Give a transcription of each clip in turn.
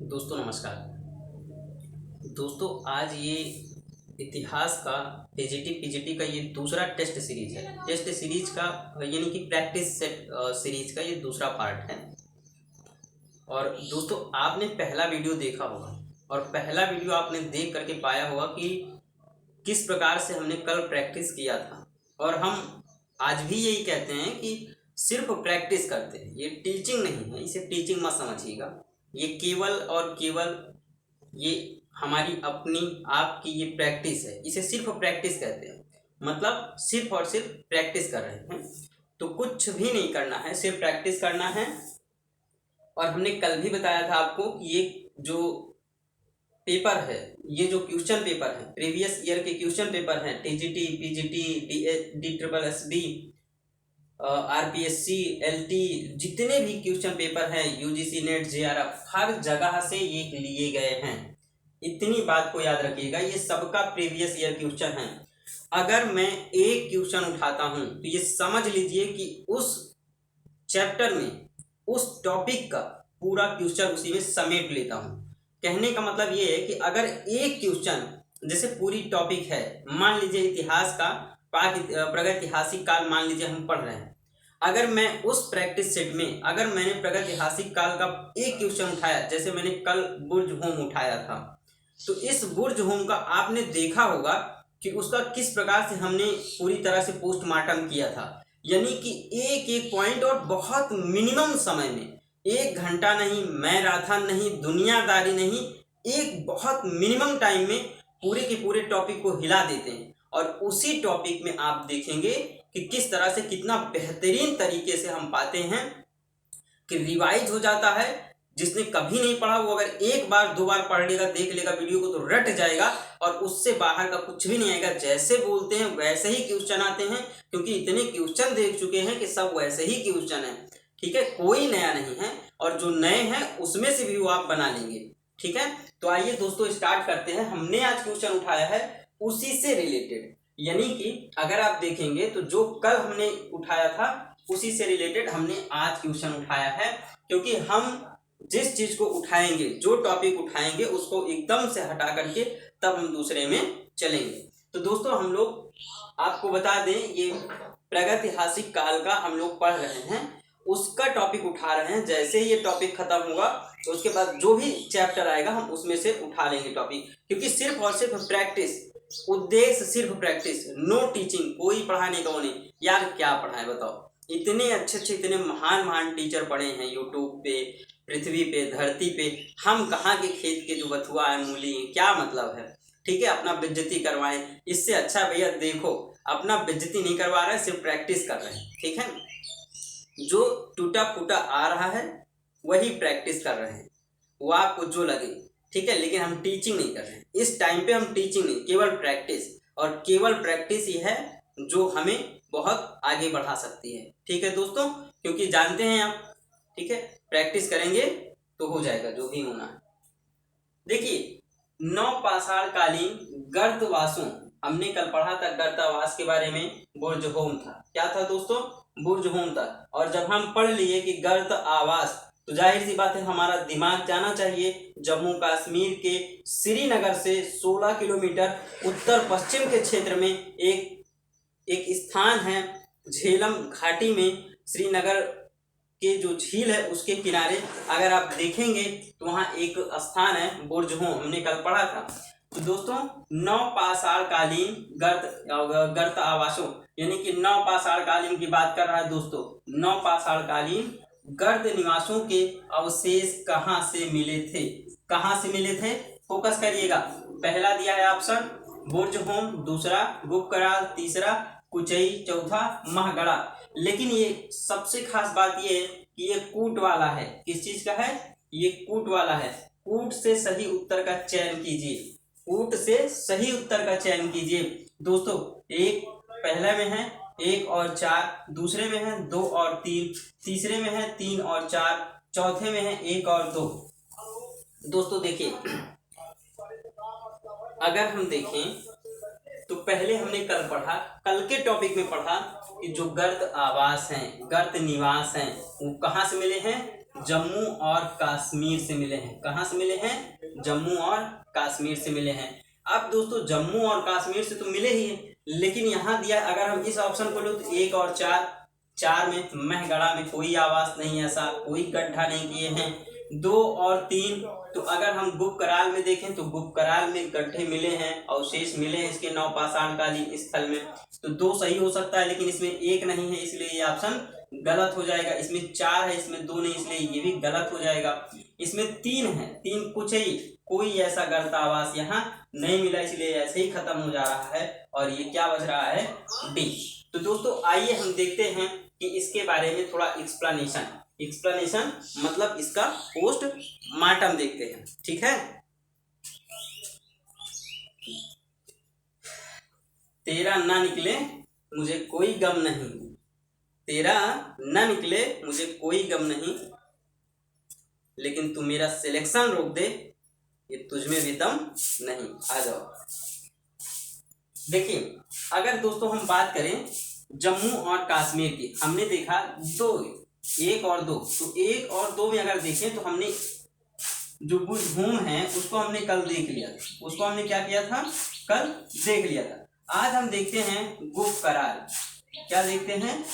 दोस्तों नमस्कार। दोस्तों आज ये इतिहास का पीजीटी का ये दूसरा टेस्ट सीरीज है। टेस्ट सीरीज का यानी कि प्रैक्टिस सेट सीरीज का ये दूसरा पार्ट है। और दोस्तों आपने पहला वीडियो देखा होगा और पहला वीडियो आपने देख करके पाया होगा कि किस प्रकार से हमने कल प्रैक्टिस किया था। और हम आज भी यही कहते हैं कि सिर्फ प्रैक्टिस करते हैं, ये टीचिंग नहीं है, इसे टीचिंग मत समझिएगा। ये केवल और केवल ये हमारी अपनी आपकी ये प्रैक्टिस है, इसे सिर्फ प्रैक्टिस कहते हैं। मतलब सिर्फ और सिर्फ प्रैक्टिस कर रहे हैं, तो कुछ भी नहीं करना है, सिर्फ प्रैक्टिस करना है। और हमने कल भी बताया था आपको कि ये जो पेपर है, ये जो क्वेश्चन पेपर है, प्रीवियस ईयर के क्वेश्चन पेपर हैं, TGT, PGT, DSSB, RPSC, LT, जितने भी क्वेश्चन पेपर हैं, यूजीसी नेट, जेआरएफ, हर जगह से ये लिए गए हैं। इतनी बात को याद रखिएगा, ये सबका प्रीवियस ईयर क्वेश्चन है। अगर मैं एक क्वेश्चन उठाता हूं तो ये समझ लीजिए कि उस चैप्टर में उस टॉपिक का पूरा क्वेश्चन उसी में समेट लेता हूं। कहने का मतलब ये है कि अगर एक क्वेश्चन, जैसे पूरी टॉपिक है, मान लीजिए इतिहास का प्रागैतिहासिक काल मान लीजिए हम पढ़ रहे हैं। अगर मैं उस प्रैक्टिस सेट में अगर मैंने प्रागैतिहासिक काल का एक क्वेश्चन उठाया, जैसे मैंने कल बुर्ज होम उठाया था, तो इस बुर्ज होम का आपने देखा होगा कि उसका किस प्रकार से हमने पूरी तरह से पोस्टमार्टम किया था। यानी कि एक एक पॉइंट और बहुत मिनिमम समय में, 1 घंटा नहीं, मैराथन नहीं, दुनियादारी नहीं, एक बहुत मिनिमम टाइम में पूरे के पूरे टॉपिक को हिला देते हैं। और उसी टॉपिक में आप देखेंगे कि किस तरह से कितना बेहतरीन तरीके से हम पाते हैं कि रिवाइज हो जाता है। जिसने कभी नहीं पढ़ा वो अगर एक बार दो बार पढ़ लेगा, देख लेगा वीडियो को, तो रट जाएगा और उससे बाहर का कुछ भी नहीं आएगा। जैसे बोलते हैं वैसे ही क्वेश्चन आते हैं, क्योंकि इतने क्वेश्चन देख चुके हैं कि सब वैसे ही क्वेश्चन है। ठीक है, कोई नया नहीं है, और जो नए हैं उसमें से भी वो आप बना लेंगे। ठीक है, तो आइए दोस्तों स्टार्ट करते हैं। हमने आज क्वेश्चन उठाया है उसी से रिलेटेड, यानी कि अगर आप देखेंगे तो जो कल हमने उठाया था उसी से रिलेटेड हमने आज क्वेश्चन उठाया है। क्योंकि हम जिस चीज को उठाएंगे, जो टॉपिक उठाएंगे, उसको एकदम से हटा करके तब हम दूसरे में चलेंगे। तो दोस्तों हम लोग आपको बता दें, ये प्रागैतिहासिक काल का हम लोग पढ़ रहे हैं, उसका टॉपिक उठा रहे हैं। जैसे ये टॉपिक खत्म होगा तो उसके बाद जो भी चैप्टर आएगा हम उसमें से उठा लेंगे टॉपिक। क्योंकि सिर्फ और सिर्फ प्रैक्टिस, उद्देश्य सिर्फ प्रैक्टिस, नो टीचिंग। कोई पढ़ाने का नहीं यार, क्या पढ़ाए बताओ। इतने अच्छे अच्छे, इतने महान महान टीचर पढ़े हैं यूट्यूब पे, पृथ्वी पे, धरती पे। हम कहाँ के खेत के जो बथुआ है, मूली है, क्या मतलब है। ठीक है, अपना बेइज्जती करवाएं, इससे अच्छा भैया देखो अपना बेइज्जती नहीं करवा रहे हैं, सिर्फ प्रैक्टिस कर रहे हैं। ठीक है, जो टूटा फूटा आ रहा है वही प्रैक्टिस कर रहे हैं, वो आपको जो लगे। ठीक है, लेकिन हम टीचिंग नहीं कर रहे हैं इस टाइम पे, हम टीचिंग नहीं, केवल प्रैक्टिस। और केवल प्रैक्टिस ही है जो हमें बहुत आगे बढ़ा सकती है। ठीक है दोस्तों, क्योंकि जानते हैं आप, ठीक है, प्रैक्टिस करेंगे तो हो जाएगा जो भी होना है। देखिए, नवपाषाण कालीन गर्तवासों, हमने कल पढ़ा था गर्तावास के बारे में, बुर्ज होम था। क्या था दोस्तों? बुर्ज होम था। और जब हम पढ़ लिए कि गर्त आवास, तो जाहिर सी बात है हमारा दिमाग जाना चाहिए जम्मू कश्मीर के श्रीनगर से 16 किलोमीटर उत्तर पश्चिम के क्षेत्र में एक स्थान है, झेलम घाटी में, श्रीनगर के जो झील है उसके किनारे अगर आप देखेंगे तो वहाँ एक स्थान है बुर्ज होम, हमने कल पढ़ा था। तो दोस्तों नवपाषाण कालीन गर्त आवासों, यानी कि नवपाषाण कालीन की बात कर रहा है दोस्तों। नवपाषाण कालीन गर्त निवासों के अवशेष कहाँ से मिले थे? कहाँ से मिले थे? फोकस करिएगा। पहला दिया है ऑप्शन बुर्ज होम, दूसरा गुपकराल, तीसरा कुचई, चौथा महगढ़ा। लेकिन ये सबसे खास बात ये है कि ये कूट वाला है। किस चीज का है? ये कूट वाला है। कूट से सही उत्तर का चयन कीजिए, कूट से सही उत्तर का चयन कीजिए दोस्तों। एक पहले में है 1 और 4, दूसरे में है 2 और 3, तीसरे में है 3 और 4, चौथे में है 1 और 2। दोस्तों देखिए, अगर हम देखें तो पहले हमने कल पढ़ा, कल के टॉपिक में पढ़ा कि जो गर्द आवास हैं, गर्द निवास हैं, वो कहाँ से मिले हैं? जम्मू और कश्मीर से मिले हैं। कहाँ से मिले हैं? जम्मू और कश्मीर से मिले हैं। अब दोस्तों जम्मू और कश्मीर से तो मिले ही हैं, लेकिन यहाँ दिया, अगर हम इस ऑप्शन को लो तो 1 और 4 में महगढ़ा में कोई आवास नहीं, ऐसा कोई गड्ढा नहीं किए हैं। 2 और 3, तो अगर हम गुप्तकाल में देखें तो गुप्तकाल में गड्ढे मिले हैं, अवशेष मिले हैं इसके नवपाषाणकालीन स्थल में। तो 2 सही हो सकता है, लेकिन इसमें 1 नहीं है, इसलिए ये ऑप्शन गलत हो जाएगा। इसमें 4 है, इसमें 2 नहीं, इसलिए ये भी गलत हो जाएगा। इसमें 3 है, 3 कुछ ही, कोई ऐसा गर्द आवास यहाँ नहीं मिला, इसलिए ऐसे ही खत्म हो जा रहा है और ये क्या बच रहा है? डी। तो दोस्तों आइए हम देखते हैं कि इसके बारे में थोड़ा एक्सप्लेनेशन मतलब इसका पोस्ट मार्टम देखते हैं, ठीक है। तेरा ना निकले मुझे कोई गम नहीं, तेरा ना निकले मुझे कोई गम नहीं, लेकिन तू मेरा सिलेक्शन रोक दे, ये तुझमें भी दम नहीं। आ जाओ। देखिए, अगर दोस्तों हम बात करें जम्मू और कश्मीर की, हमने देखा 1 और 2, तो 1 और 2 में अगर देखें तो हमने जो भूम है उसको हमने कल देख लिया, उसको हमने क्या किया था? कल देख लिया था। आज हम देखते हैं गुप्तकाल। क्या देखते हैं?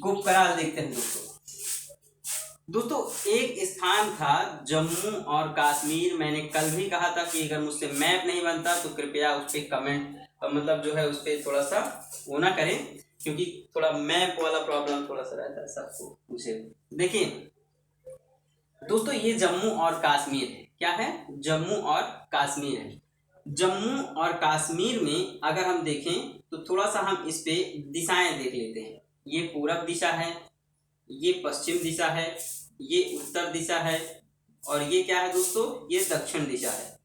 गुप्तकाल देखते हैं दोस्तों। एक स्थान था जम्मू और कश्मीर, मैंने कल भी कहा था कि अगर मुझसे मैप नहीं बनता तो कृपया उस पर कमेंट मतलब जो है उस पर थोड़ा सा वो ना करें, क्योंकि थोड़ा मैप वाला प्रॉब्लम थोड़ा सा रहता है सबको मुझे। देखिए दोस्तों, ये जम्मू और कश्मीर है। क्या है? जम्मू और कश्मीर है। जम्मू और कश्मीर में अगर हम देखें तो थोड़ा सा हम इस पे दिशाएं देख लेते हैं। ये पूरब दिशा है, ये पश्चिम दिशा है, ये उत्तर दिशा है, और ये क्या है दोस्तों? ये दक्षिण दिशा है।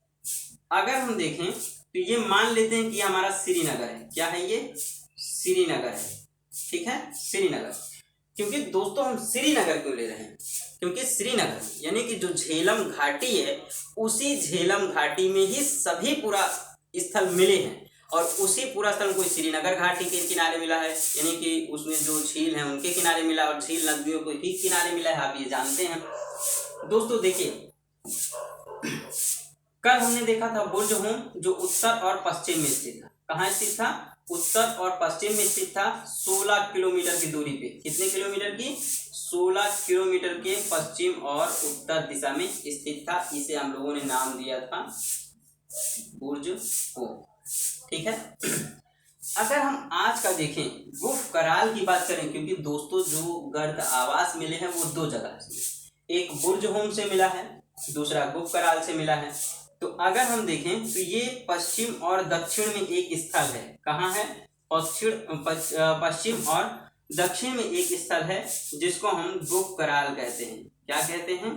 अगर हम देखें तो ये मान लेते हैं कि हमारा श्रीनगर है। क्या है? ये श्रीनगर है, ठीक है, श्रीनगर। क्योंकि दोस्तों हम श्रीनगर क्यों ले रहे हैं? क्योंकि श्रीनगर यानी कि जो झेलम घाटी है, उसी झेलम घाटी में ही सभी पूरा स्थल मिले हैं, और उसी पूरा स्थल कोई श्रीनगर घाटी के किनारे मिला है, यानी कि उसमें जो झील है उनके किनारे मिला, और झील नदियों को ही किनारे मिला है, आप ये जानते हैं दोस्तों। देखिए, कल हमने देखा था बुर्ज होम जो उत्तर और पश्चिम में स्थित था। कहाँ स्थित था? उत्तर और पश्चिम में स्थित था, 16 किलोमीटर की दूरी पे। कितने किलोमीटर की? 16 किलोमीटर के पश्चिम और उत्तर दिशा में स्थित था। इसे हम लोगों ने नाम दिया था बुर्ज होम, ठीक है। अगर हम आज का देखें, गुप्तकाल की बात करें, क्योंकि दोस्तों जो गर्द आवास मिले हैं वो 2 जगह से, एक बुर्ज होम से मिला है, दूसरा गुप्तकाल से मिला है। तो अगर हम देखें तो ये पश्चिम और दक्षिण में एक स्थल है। कहाँ है? पश्चिम और दक्षिण में एक स्थल है जिसको हम गुप्तकाल कहते हैं। क्या कहते हैं?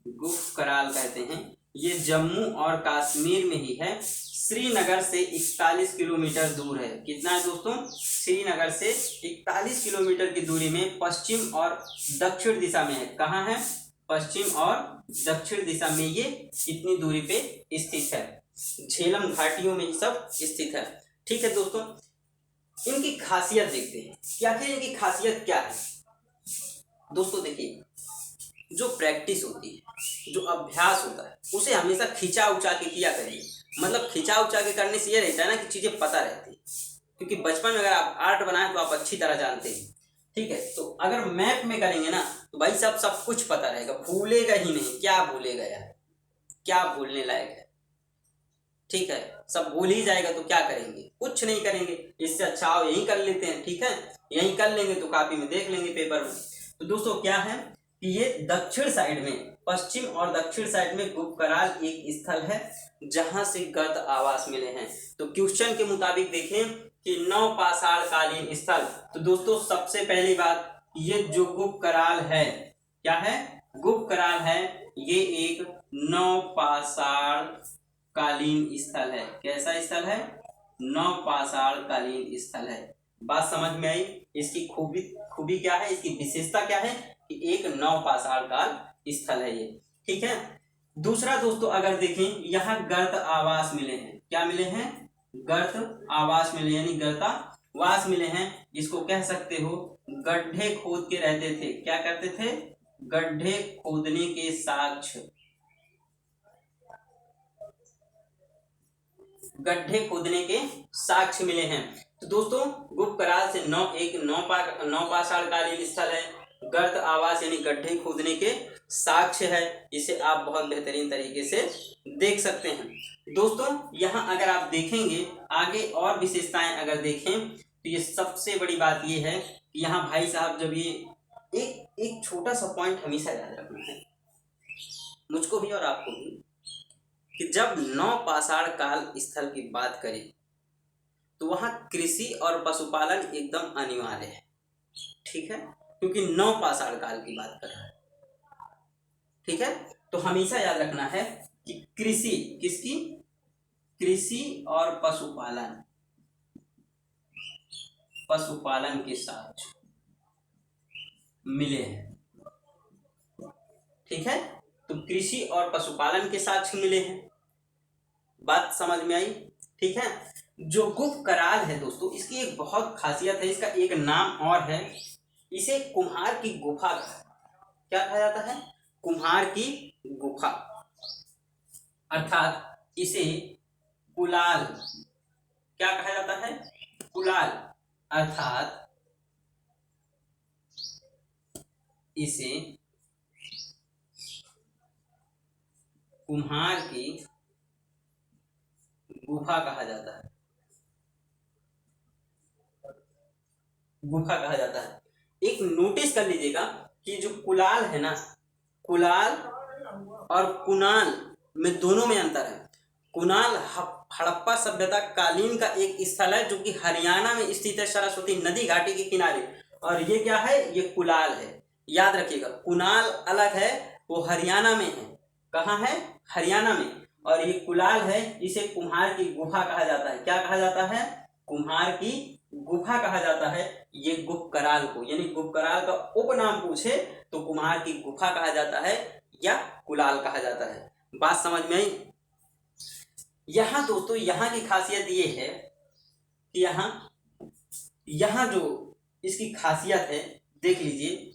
गुप्तकाल कहते हैं। ये जम्मू और कश्मीर में ही है। श्रीनगर से 41 किलोमीटर दूर है। कितना है दोस्तों? श्रीनगर से 41 किलोमीटर की दूरी में पश्चिम और दक्षिण दिशा में है। कहाँ है? पश्चिम और दक्षिण दिशा में ये इतनी दूरी पे स्थित है। झेलम घाटियों में ही सब स्थित है, ठीक है दोस्तों। इनकी खासियत देखते हैं, क्या क्या इनकी खासियत क्या है दोस्तों। देखिए, जो प्रैक्टिस होती है, जो अभ्यास होता है, उसे हमेशा खिंचा उचा के किया करिए। मतलब खिंचा उचा के करने से ये रहता है ना कि चीजें पता रहती है, क्योंकि बचपन में अगर आप आर्ट बनाए तो आप अच्छी तरह जानते हैं, ठीक है। तो अगर मैप में करेंगे ना तो भाई सब कुछ पता रहेगा, भूलेगा ही नहीं। क्या भूलेगा यार? क्या भूलने लायक है? ठीक है, सब भूल ही जाएगा तो क्या करेंगे? कुछ नहीं करेंगे। इससे अच्छा आओ यही कर लेते हैं, ठीक है, यही कर लेंगे तो कॉपी में देख लेंगे, पेपर में। तो दोस्तों क्या है कि ये दक्षिण साइड में, पश्चिम और दक्षिण साइड में गुप्तकाल एक स्थल है जहां से गर्द आवास मिले हैं। तो क्वेश्चन के मुताबिक देखें कि नवपाषाणकालीन स्थल। तो दोस्तों सबसे पहली बात, ये जो गुप्तकाल है, क्या है? गुप्तकाल है, ये एक नवपाषाणकालीन स्थल है। कैसा स्थल है? नवपाषाणकालीन स्थल है। बात समझ में आई? इसकी खूबी क्या है? इसकी विशेषता क्या है कि एक नवपाषाणकाल स्थल है ये, ठीक है। दूसरा दोस्तों अगर देखें, यहाँ गर्द आवास मिले हैं। क्या मिले हैं? गर्त आवास मिले यानी गर्तावास मिले हैं। इसको कह सकते हो गड्ढे खोद के रहते थे। क्या करते थे? गड्ढे खोदने के साक्ष्य, गड्ढे खोदने के साक्ष्य मिले हैं। तो दोस्तों गुप्त कराल से नौपाषाण कालीन स्थल है, गर्त आवास यानी गड्ढे खोदने के साक्ष्य है। इसे आप बहुत बेहतरीन तरीके से देख सकते हैं। दोस्तों यहाँ अगर आप देखेंगे आगे और विशेषताएं अगर देखें तो ये सबसे बड़ी बात ये है कि यहाँ भाई साहब जब ये एक छोटा सा पॉइंट हमेशा याद रखना है, मुझको भी और आपको भी, कि जब नौपाषाण काल स्थल की बात करें तो वहां कृषि और पशुपालन एकदम अनिवार्य है। ठीक है, क्योंकि नौपाषाण काल की बात कर रहा है। ठीक है, तो हमेशा याद रखना है कि कृषि, किसकी? कृषि और पशुपालन, पशुपालन के साथ मिले हैं। ठीक है, तो कृषि और पशुपालन के साक्ष्य मिले हैं। बात समझ में आई? ठीक है, जो गुप्त कराल है दोस्तों, इसकी एक बहुत खासियत है, इसका एक नाम और है, इसे कुम्हार की गुफा, क्या कहा जाता है? कुम्हार की गुफा, अर्थात इसे कुलाल, क्या कहा जाता है? कुलाल, अर्थात इसे कुम्हार की गुफा कहा जाता है, गुफा कहा जाता है। एक नोटिस कर लीजिएगा कि जो कुलाल है ना, कुलाल और कुनाल में दोनों में अंतर है। कुनाल हड़प्पा सभ्यता कालीन का एक स्थल है जो कि हरियाणा में स्थित है, सरस्वती नदी घाटी के किनारे। और ये क्या है? ये कुलाल है। याद रखिएगा, कुनाल अलग है, वो हरियाणा में है। कहाँ है? हरियाणा में। और ये कुलाल है, इसे कुम्हार की गुफा कहा जाता है। क्या कहा जाता है? कुम्हार की गुफा कहा जाता है ये गुप्त कराल को, यानी गुप्त कराल का उपनाम पूछे तो कुम्हार की गुफा कहा जाता है या कुलाल कहा जाता है। बात समझ में आई? यहाँ दोस्तों यहाँ की खासियत ये है कि यहाँ जो इसकी खासियत है, देख लीजिए,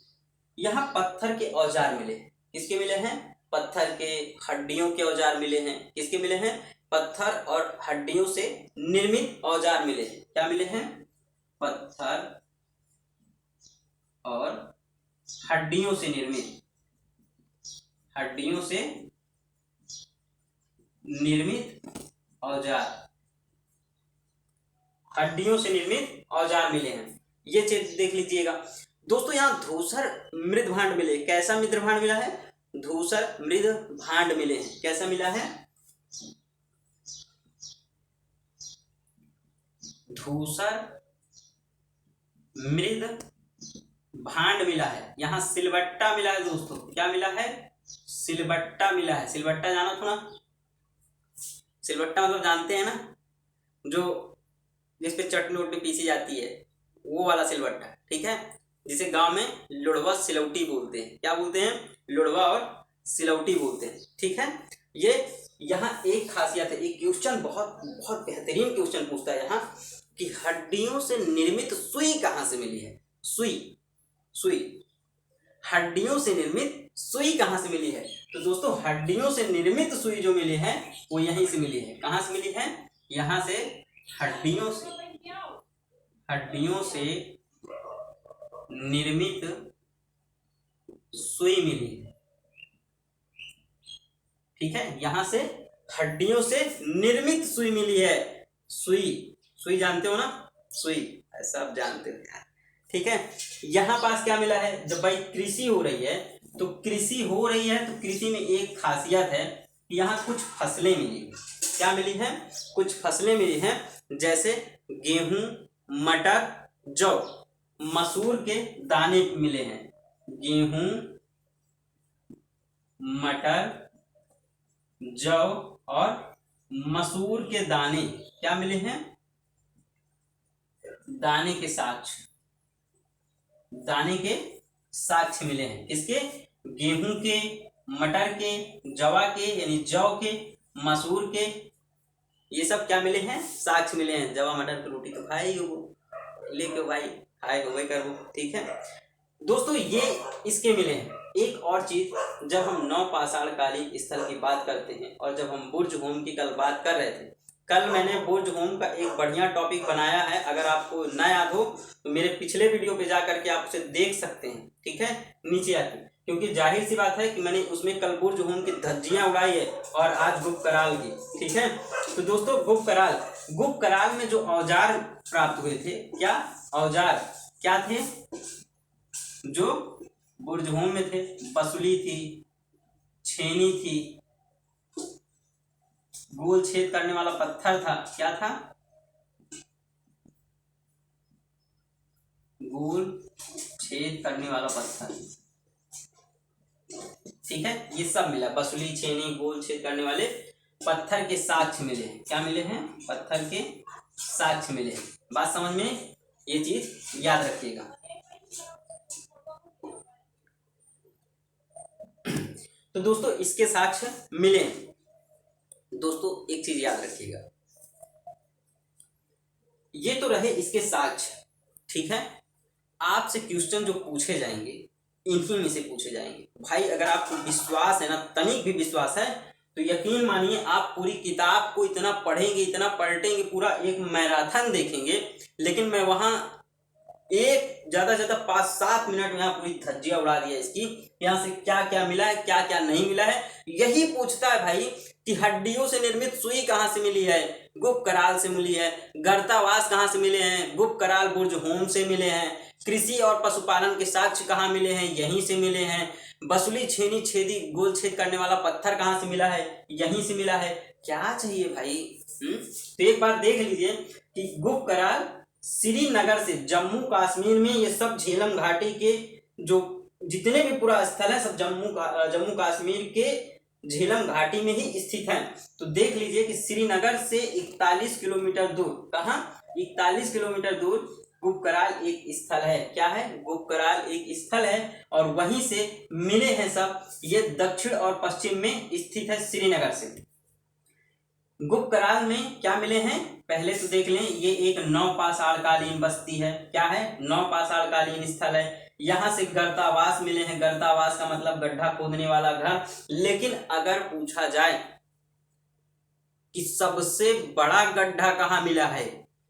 यहाँ पत्थर के औजार मिले। किसके मिले हैं? पत्थर के, हड्डियों के औजार मिले हैं। किसके मिले हैं? पत्थर और हड्डियों से निर्मित औजार मिले हैं। क्या मिले हैं? पत्थर और हड्डियों से निर्मित, हड्डियों से निर्मित औजार, हड्डियों से निर्मित औजार मिले हैं। ये चीज देख लीजिएगा दोस्तों। यहाँ धूसर मृद भांड मिले। कैसा मृद भांड मिला है? धूसर मृद भांड मिले हैं। कैसा मिला है? धूसर मृद भांड मिला है। यहाँ सिलबट्टा मिला है दोस्तों। क्या मिला है? सिलबट्टा मिला है। सिलबट्टा जानो थोड़ा? सिलबट्टा मतलब जानते हैं ना, जो जिस पे चटनी उटनी पीसी जाती है, वो वाला सिलबट्टा। ठीक है, जिसे गांव में लुढ़वा सिलौटी बोलते हैं। क्या बोलते हैं? लुढ़वा और सिलौटी बोलते हैं। ठीक है, ये यहाँ एक खासियत है। एक क्वेश्चन बहुत बहुत बेहतरीन क्वेश्चन पूछता है यहाँ कि हड्डियों से निर्मित सुई कहाँ से मिली है? सुई, सुई, हड्डियों से निर्मित सुई कहाँ से मिली है? तो दोस्तों हड्डियों से निर्मित सुई जो मिली है वो यहीं से मिली है। कहाँ से मिली है? यहाँ से हड्डियों से, हड्डियों से निर्मित सुई मिली है। ठीक है, यहां से हड्डियों से निर्मित सुई मिली है। सुई, सुई जानते हो ना? सुई, ऐसा आप जानते हो यार। ठीक है, यहां पास क्या मिला है? जब भाई कृषि हो रही है तो कृषि हो रही है तो कृषि में एक खासियत है कि यहाँ कुछ फसलें मिली। क्या मिली है? कुछ फसलें मिली हैं, जैसे गेहूं, मटर, जौ, मसूर के दाने मिले हैं। गेहूं, मटर, जौ और मसूर के दाने क्या मिले हैं? दाने के साक्ष्य, दाने के साक्ष्य मिले हैं। किसके? गेहूं के, मटर के, जवा के यानी जौ के, मसूर के ये सब क्या मिले हैं, साक्ष्य मिले हैं। जवा मटर की रोटी तो खाए ही हो, लेके भाई खाए हो वही करो, ठीक है दोस्तों, ये इसके मिले हैं। एक और चीज, जब हम नौ पाषाणकालीन स्थल की बात करते हैं और जब हम बुर्ज होम की कल बात कर रहे थे, कल मैंने बुर्ज होम का एक बढ़िया टॉपिक बनाया है, अगर आपको ना याद हो तो मेरे पिछले वीडियो पे जा करके आप उसे देख सकते हैं, ठीक है, नीचे आके, क्योंकि जाहिर सी बात है कि मैंने उसमें कल बुर्ज होम की धज्जियां उड़ाई है और आज गुप्त कराल की, ठीक है। तो दोस्तों गुप्त कराल में जो औजार प्राप्त हुए थे, क्या औजार क्या थे जो बुर्ज होम में थे, बसुली थी, छेनी थी, गोल छेद करने वाला पत्थर था, क्या था, गोल छेद करने वाला पत्थर, ठीक है, ये सब मिला, बसुली, छेनी, गोल छेद करने वाले पत्थर के साक्ष्य मिले हैं। क्या मिले हैं, पत्थर के साक्ष्य मिले हैं। बात समझ में, ये चीज याद रखिएगा। तो दोस्तों इसके साक्ष्य मिले। दोस्तों एक चीज याद रखिएगा, ये तो रहे इसके साक्ष्य, ठीक है। आपसे क्वेश्चन जो पूछे जाएंगे इन्हीं में से पूछे जाएंगे। भाई अगर आपको विश्वास है ना, तनिक भी विश्वास है, तो यकीन मानिए आप पूरी किताब को इतना पढ़ेंगे, इतना पलटेंगे, पूरा एक मैराथन देखेंगे, लेकिन मैं वहां एक ज्यादा ज्यादा 5-7 मिनट में यहाँ पूरी धज्जिया उड़ा दिया इसकी, यहाँ से क्या क्या मिला है, क्या क्या नहीं मिला है। यही पूछता है भाई कि हड्डियों से निर्मित सुई कहाँ से मिली है, गुप्त कराल से मिली है। गर्तावास कहाँ से मिले हैं, गुप्त कराल बुर्ज होम से मिले हैं। कृषि और पशुपालन के साक्ष्य कहाँ मिले हैं, यहीं से मिले हैं। बसुली, छेनी, छेदी, गोल छेद करने वाला पत्थर कहाँ से मिला है, यहीं से मिला है। क्या चाहिए भाई। तो एक बार देख लीजिए कि गुप्त कराल श्रीनगर से जम्मू कश्मीर में, ये सब झेलम घाटी के जो जितने भी पूरा स्थल है सब जम्मू कश्मीर के झेलम घाटी में ही स्थित है। तो देख लीजिए कि श्रीनगर से 41 किलोमीटर दूर, कहाँ 41 किलोमीटर दूर गुप्त कराल एक स्थल है। क्या है, गुप्त कराल एक स्थल है और वहीं से मिले हैं सब। ये दक्षिण और पश्चिम में स्थित है श्रीनगर से। गुप्त कराल में क्या मिले हैं, पहले तो देख लें, ये एक नवपाषाणकालीन बस्ती है। क्या है, नवपाषाणकालीन स्थल है। यहाँ से गर्तावास मिले हैं, गर्तावास का मतलब गड्ढा खोदने वाला घर। लेकिन अगर पूछा जाए कि सबसे बड़ा गड्ढा कहाँ मिला है,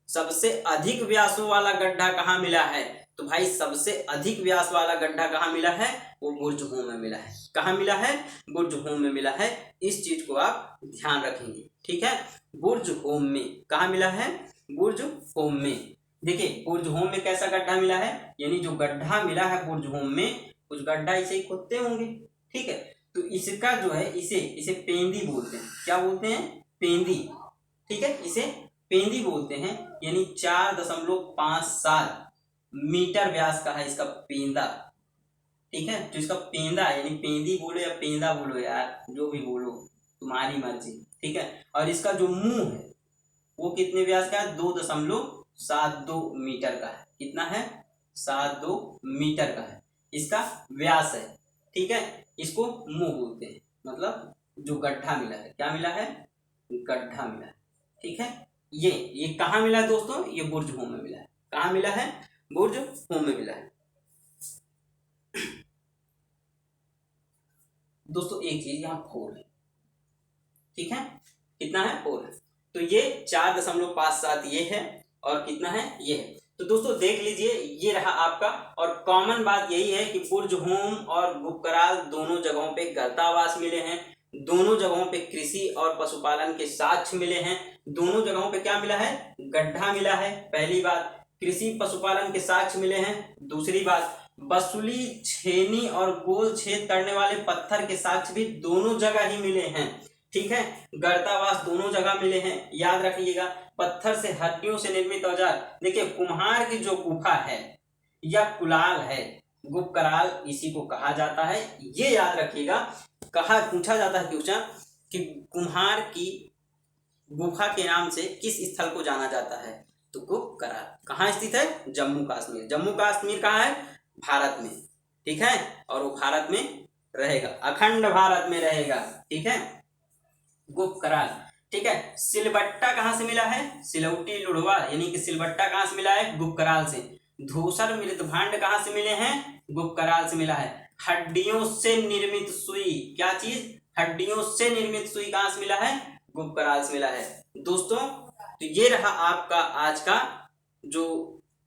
सबसे अधिक व्यासों वाला गड्ढा कहाँ मिला है, तो भाई सबसे अधिक व्यास वाला गड्ढा कहाँ मिला है, वो बुर्ज होम में मिला है। कहाँ मिला है, बुर्ज होम में मिला है। इस चीज को आप ध्यान रखेंगे, ठीक है। बुर्ज होम में कहाँ मिला है, बुर्ज होम में। देखिए बुर्ज होम में कैसा गड्ढा मिला है, यानी जो गड्ढा मिला है बुर्ज होम में, कुछ गड्ढा इसे ही खोदते होंगे, ठीक है। तो इसका जो है इसे पेंदी बोलते हैं। क्या बोलते हैं, पेंदी, ठीक है, इसे पेंदी बोलते हैं। यानी 4.57 मीटर व्यास का है इसका पेंदा, ठीक है। जो इसका पेंदा है, यानी पेंदी बोलो या पेंदा बोलो यार, जो भी बोलो तुम्हारी मर्जी, ठीक है। और इसका जो मुंह है वो कितने व्यास का है, 2.72 मीटर का है। कितना है, 72 मीटर का है इसका व्यास है, ठीक है। इसको मुंह बोलते हैं, मतलब जो गड्ढा मिला है, क्या मिला है, गड्ढा मिला है, ठीक है। ये कहाँ मिला है दोस्तों, ये बुर्ज होम में मिला है। कहाँ मिला है, बुर्ज होम में मिला है। दोस्तों एक चीज यहाँ 4 है, ठीक है, कितना है, 4 है। तो ये 4.57 ये है और कितना है, ये है। तो दोस्तों देख लीजिए, ये रहा आपका। और कॉमन बात यही है कि बुर्ज होम और गुप्त कराल दोनों जगहों पे गर्तावास मिले हैं, दोनों जगहों पे कृषि और पशुपालन के साक्ष्य मिले हैं, दोनों जगहों पे क्या मिला है, गड्ढा मिला है। पहली बात, कृषि पशुपालन के साक्ष्य मिले हैं। दूसरी बात, बसुली, छेनी और गोल छेद करने वाले पत्थर के साक्ष्य भी दोनों जगह ही मिले हैं, ठीक है। गर्तावास दोनों जगह मिले हैं। याद रखिएगा, पत्थर से हड्डियों से निर्मित औजार। देखिए कुम्हार की जो गुफा है या कुलाल है, गुप्त कराल इसी को कहा जाता है। ये याद रखिएगा, कहा पूछा जाता है क्वेश्चन कि कुम्हार की गुफा के नाम से किस स्थल को जाना जाता है, तो गुप्त कराल। कहाँ स्थित है, जम्मू कश्मीर। जम्मू कश्मीर कहाँ है, भारत में, ठीक है। और वो भारत में रहेगा, अखंड भारत में रहेगा, ठीक है। गुप्त कराल ठीक है। सिलबट्टा कहाँ से मिला है? सिलौटी लुढ़वा यानी कि सिलबट्टा कहाँ से मिला है? गुप्तकाल से। धूसर मृतभांड कहाँ से मिले हैं? गुप्तकाल से मिला है। हड्डियों से निर्मित सुई, क्या चीज? हड्डियों से निर्मित सुई कहाँ से मिला है? गुप्तकाल से मिला है। दोस्तों तो ये रहा आपका आज का जो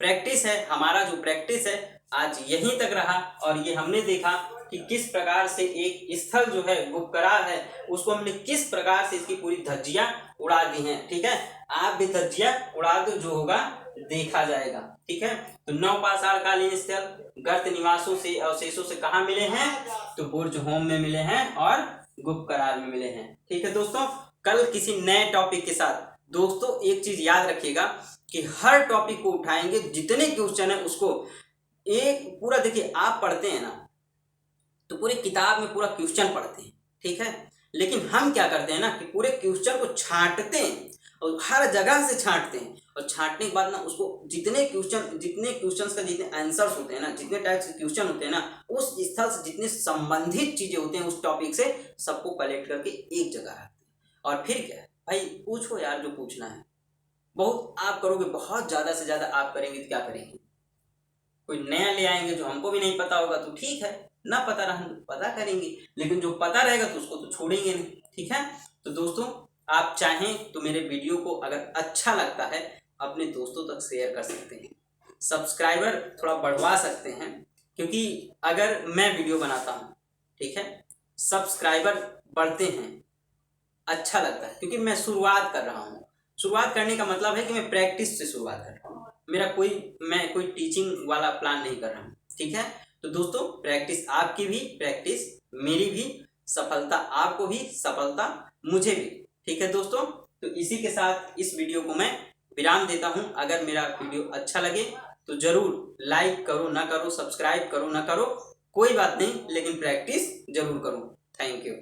प्रैक्टिस है, हमारा जो प्रैक्टिस है आज यहीं तक रहा। और ये हमने देखा कि किस प्रकार से एक स्थल जो है गुप्तकाल है उसको हमने किस प्रकार से इसकी पूरी धज्जियां उड़ा दी हैं। ठीक है, आप भी धज्जियां उड़ा दो, जो होगा देखा जाएगा। ठीक है, तो नवपाषाण कालीन स्थल गर्त निवासों से अवशेषों से कहाँ मिले हैं? तो बुर्ज होम में मिले हैं और गुप्तकाल में मिले हैं। ठीक है दोस्तों, कल किसी नए टॉपिक के साथ। दोस्तों एक चीज याद रखिएगा कि हर टॉपिक को उठाएंगे, जितने क्वेश्चन है उसको एक पूरा देखिए। आप पढ़ते हैं ना तो पूरी किताब में पूरा क्वेश्चन पढ़ते हैं, ठीक है, लेकिन हम क्या करते हैं ना कि पूरे क्वेश्चन को छांटते हैं और हर जगह से छांटते हैं। और छांटने के बाद ना उसको जितने क्वेश्चन का जितने आंसर्स होते हैं ना, जितने टाइप्स के क्वेश्चन होते हैं ना, उस स्थल से जितने संबंधित चीजें होते हैं उस टॉपिक से सबको कलेक्ट करके एक जगह रखते हैं। और फिर क्या है भाई, पूछो यार जो पूछना है। बहुत आप करोगे, बहुत ज्यादा से ज्यादा आप करेंगे तो क्या करेंगे? कोई नया ले आएंगे जो हमको भी नहीं पता होगा तो ठीक है, ना पता रहा पता करेंगे, लेकिन जो पता रहेगा तो उसको तो छोड़ेंगे नहीं। ठीक है, तो दोस्तों आप चाहें तो मेरे वीडियो को अगर अच्छा लगता है अपने दोस्तों तक शेयर कर सकते हैं, सब्सक्राइबर थोड़ा बढ़वा सकते हैं, क्योंकि अगर मैं वीडियो बनाता हूँ, ठीक है, सब्सक्राइबर बढ़ते हैं, अच्छा लगता है, क्योंकि मैं शुरुआत कर रहा हूँ। शुरुआत करने का मतलब है कि मैं प्रैक्टिस से शुरुआत कर रहा हूँ, मैं कोई टीचिंग वाला प्लान नहीं कर रहा हूँ। ठीक है, तो दोस्तों प्रैक्टिस आपकी भी, प्रैक्टिस मेरी भी, सफलता आपको भी, सफलता मुझे भी। ठीक है दोस्तों, तो इसी के साथ इस वीडियो को मैं विराम देता हूं। अगर मेरा वीडियो अच्छा लगे तो जरूर लाइक करो, ना करो, सब्सक्राइब करो ना करो, कोई बात नहीं, लेकिन प्रैक्टिस जरूर करो। Thank you.